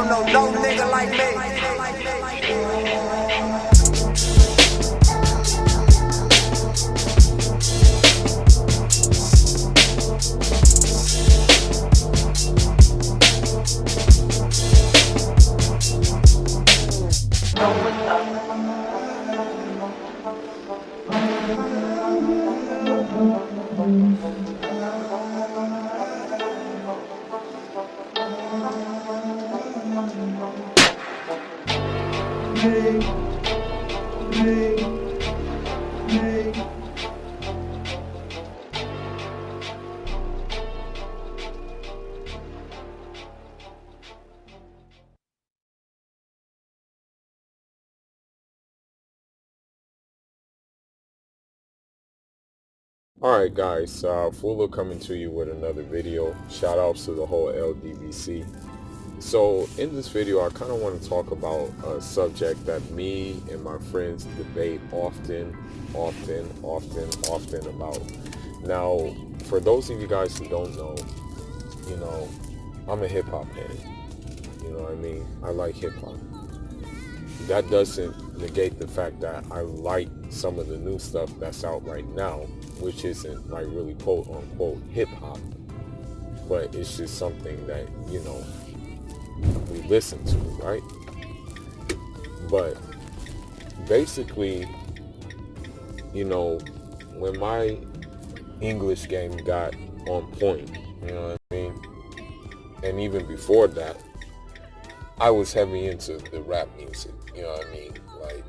don't know no nigga like me. Alright guys, Fula coming to you with another video. Shout outs to the whole LDVC. So in this video I kind of want to talk about a subject that me and my friends debate often about. Now, for those of you guys who don't know, I'm a hip hop head. You know what I mean? I like hip hop. That doesn't negate the fact that I like some of the new stuff that's out right now, which isn't like really quote unquote hip hop, but it's just something that, we listen to, right? But basically, when my English game got on point, you know what I mean? And even before that, I was heavy into the rap music, you know what I mean? Like,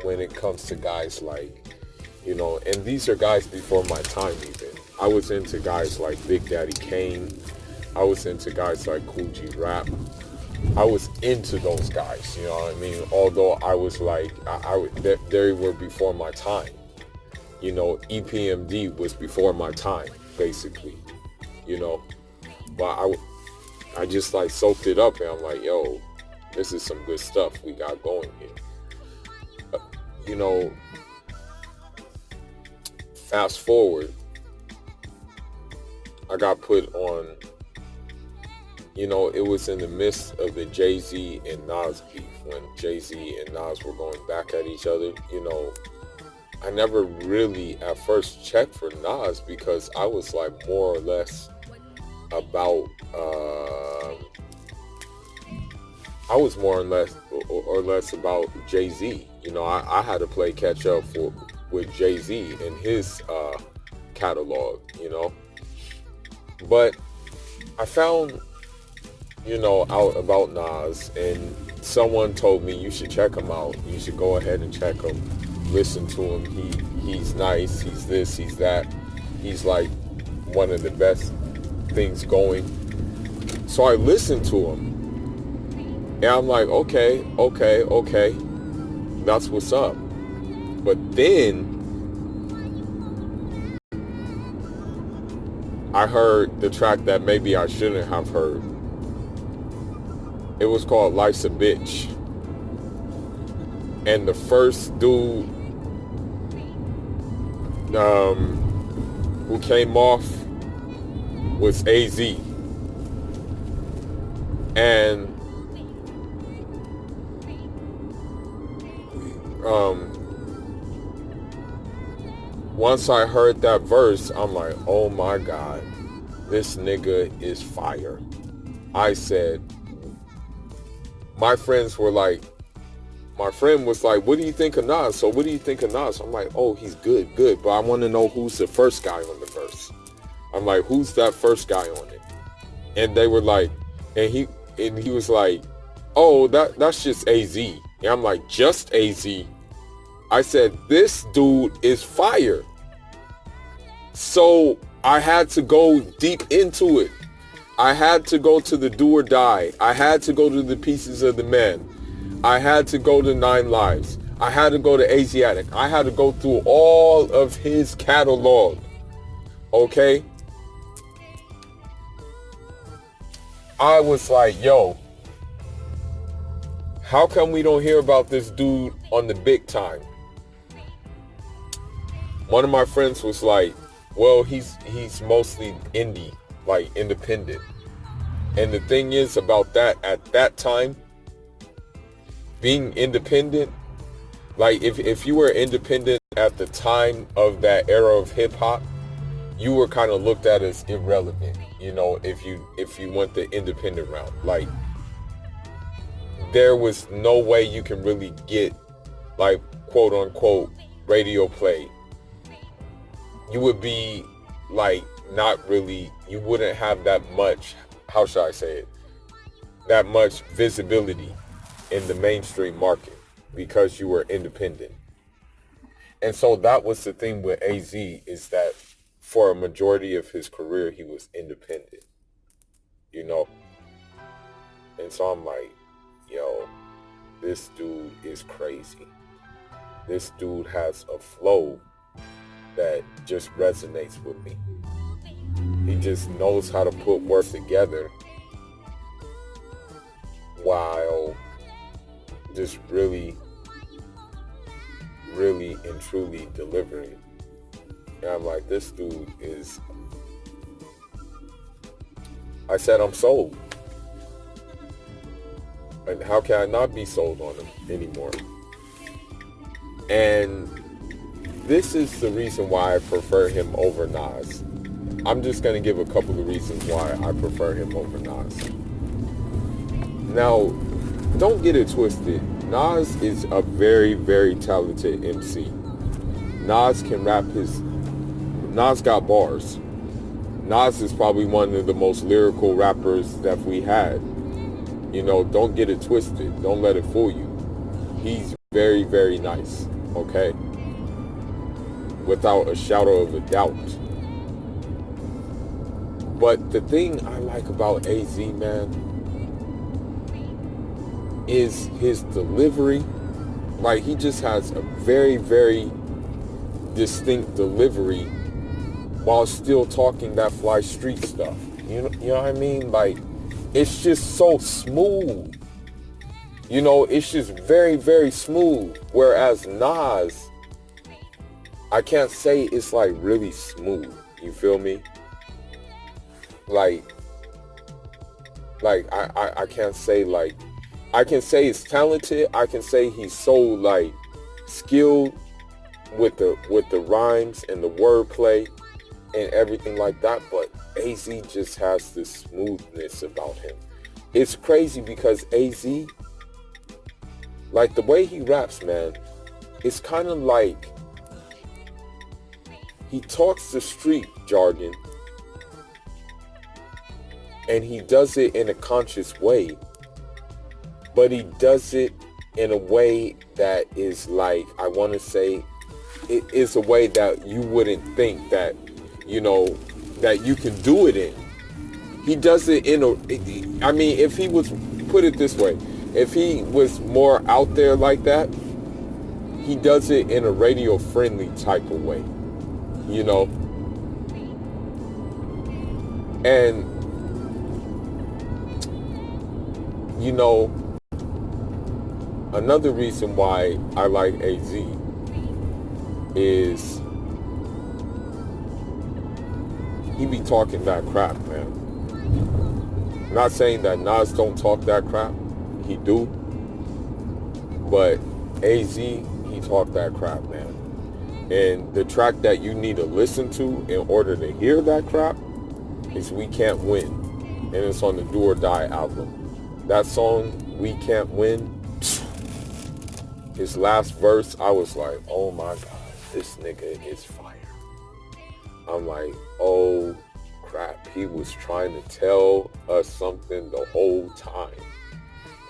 when it comes to guys like, and these are guys before my time even. I was into guys like Big Daddy Kane. I was into guys like Cool G Rap. I was into those guys, you know what I mean? Although I was like, they were before my time. EPMD was before my time, basically, But I just like soaked it up and I'm like, yo, this is some good stuff we got going here. Fast forward, I got put on, it was in the midst of the Jay-Z and Nas beef, when Jay-Z and Nas were going back at each other. I never really at first checked for Nas because I was like more or less about, I was more or less about Jay-Z. I had to play catch up with Jay-Z and his catalog, But I found, out about Nas, and someone told me you should check him out. You should go ahead and check him. Listen to him. He's nice. He's this. He's that. He's like one of the best things going. So I listened to him. And I'm like, okay. That's what's up. But then I heard the track that maybe I shouldn't have heard. It was called Life's a Bitch. And the first dude who came off was AZ. And once I heard that verse, I'm like, oh my God, this nigga is fire. I said, my friend was like, what do you think of Nas? So what do you think of Nas? I'm like, oh, he's good. But I want to know who's the first guy on the verse. I'm like, who's that first guy on it? And they were like, and he was like, oh, that's just AZ. And I'm like, just AZ? I said, this dude is fire. So I had to go deep into it. I had to go to the Do or Die. I had to go to the Pieces of the Man. I had to go to 9 Lives. I had to go to Asiatic. I had to go through all of his catalog. Okay? I was like, yo, how come we don't hear about this dude on the big time? One of my friends was like, well, he's mostly indie, like independent. And the thing is about that, at that time, being independent, like if you were independent at the time of that era of hip hop, you were kind of looked at as irrelevant, if you went the independent route. Like, there was no way you can really get, like, quote unquote radio play. You would be like, not really, you wouldn't have that much, how should I say it, that much visibility in the mainstream market because you were independent. And so that was the thing with AZ, is that for a majority of his career, he was independent, And so I'm like, yo, this dude is crazy. This dude has a flow that just resonates with me. He just knows how to put words together while just really, really and truly delivering. And I'm like, this dude is, I said, I'm sold. And how can I not be sold on him anymore? And this is the reason why I prefer him over Nas. I'm just going to give a couple of reasons why I prefer him over Nas. Now, don't get it twisted. Nas is a very, very talented MC. Nas can rap Nas got bars. Nas is probably one of the most lyrical rappers that we had. Don't get it twisted. Don't let it fool you. He's very, very nice, okay? Without a shadow of a doubt. But the thing I like about AZ, man, is his delivery. Like, he just has a very, very distinct delivery while still talking that fly street stuff. You know what I mean? Like, it's just so smooth. It's just very, very smooth. Whereas Nas, I can't say it's like really smooth. You feel me? Like I can't say, like, I can say he's talented. I can say he's so, like, skilled with the rhymes and the wordplay and everything like that. But AZ just has this smoothness about him. It's crazy because AZ, like, the way he raps, man, it's kind of like he talks the street jargon and he does it in a conscious way, but he does it in a way that is, like, I want to say, it is a way that you wouldn't think that, that you can do it in. He does it in I mean, if he was, put it this way, if he was more out there like that, he does it in a radio friendly type of way, And, another reason why I like AZ is he be talking that crap, man. I'm not saying that Nas don't talk that crap. He do. But AZ, he talk that crap, man. And the track that you need to listen to in order to hear that crap is We Can't Win. And it's on the Do or Die album. That song, We Can't Win, his last verse, I was like, oh my God, this nigga is fire. I'm like, oh crap, he was trying to tell us something the whole time.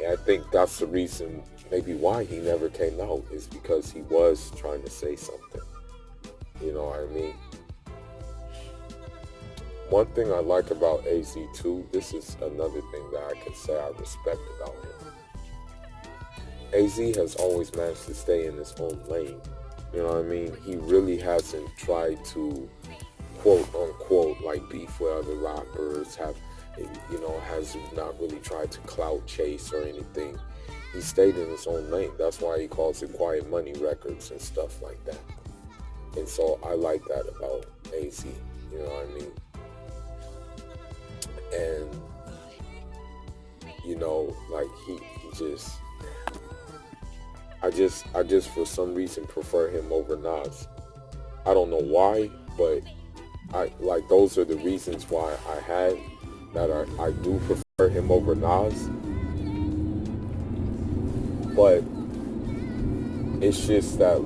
And I think that's the reason maybe why he never came out, is because he was trying to say something. You know what I mean? One thing I like about AZ too, this is another thing that I can say I respect about him. AZ has always managed to stay in his own lane. You know what I mean? He really hasn't tried to, quote unquote, like, beef with other rappers, has not really tried to clout chase or anything. He stayed in his own lane. That's why he calls it Quiet Money Records and stuff like that. And so I like that about AZ. You know what I mean? And you know, like he just, I just for some reason prefer him over Nas. I don't know why, but I like, those are the reasons why I do prefer him over Nas. But it's just that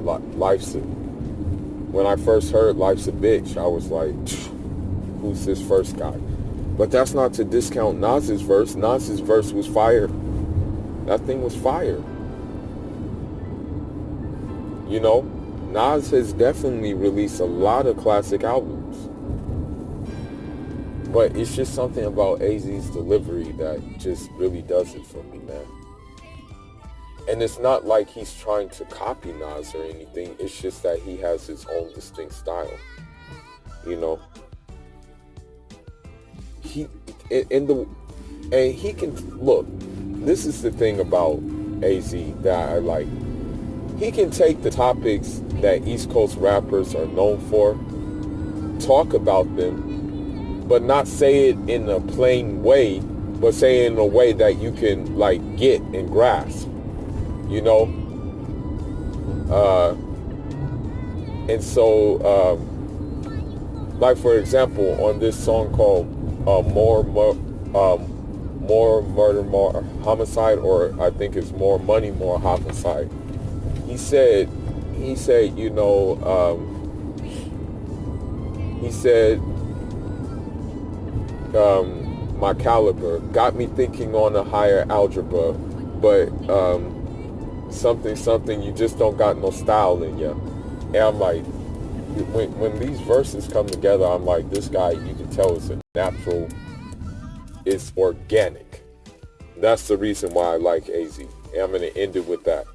when I first heard Life's a Bitch, I was like, who's this first guy? But that's not to discount Nas's verse. Nas's verse was fire. That thing was fire. You know, Nas has definitely released a lot of classic albums. But it's just something about AZ's delivery that just really does it for me, man. And it's not like he's trying to copy Nas or anything. It's just that he has his own distinct style. You know? He can, look, this is the thing about AZ that I like. He can take the topics that East Coast rappers are known for, talk about them, but not say it in a plain way, but say it in a way that you can like get and grasp, you know? And so, like for example, on this song called More Murder, More Homicide, or I think it's More Money, More Homicide. He said, you know, my caliber got me thinking on a higher algebra, but something, you just don't got no style in you. And I'm like, when these verses come together, I'm like, this guy, you can tell it's a natural, it's organic. That's the reason why I like AZ. And I'm going to end it with that.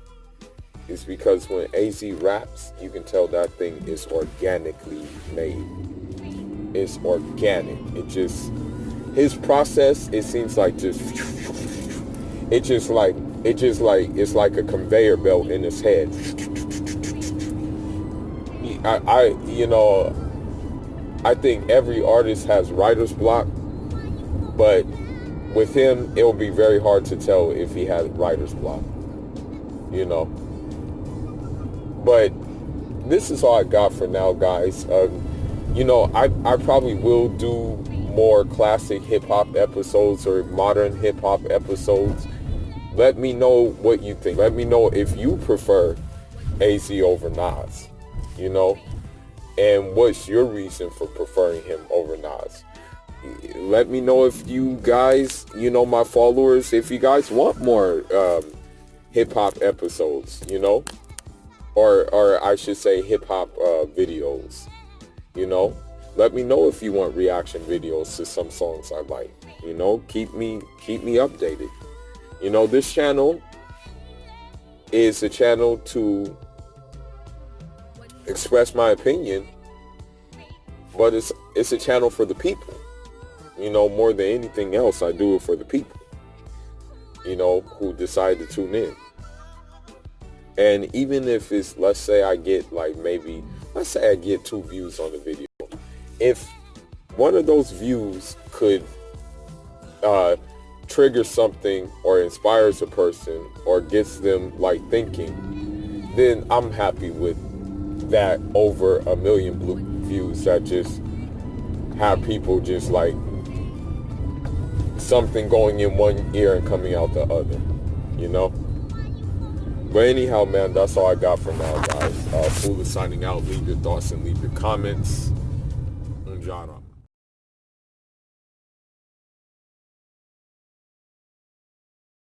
It's because when AZ raps, you can tell that thing is organically made. It's organic. It just, his process, it seems like it's like a conveyor belt in his head. I think every artist has writer's block, but with him, it'll be very hard to tell if he had writer's block, you know. But this is all I got for now, guys. You know, I probably will do more classic hip-hop episodes or modern hip-hop episodes. Let me know what you think. Let me know if you prefer AZ over Nas, you know, and what's your reason for preferring him over Nas. Let me know if you guys, you know, my followers, if you guys want more hip-hop episodes, you know, or I should say hip-hop videos, you know. Let me know if you want reaction videos to some songs I like, you know. Keep me updated. You know, this channel is a channel to express my opinion, but it's a channel for the people. You know, more than anything else, I do it for the people, you know, who decide to tune in. And even if it's, let's say I get like let's say I get 2 views on the video. If one of those views could trigger something or inspires a person or gets them like thinking, then I'm happy with that over 1 million views that just have people just like something going in one ear and coming out the other, you know. But anyhow, man, that's all I got for now, guys. Fula signing out. Leave your thoughts and leave your comments. Unjara.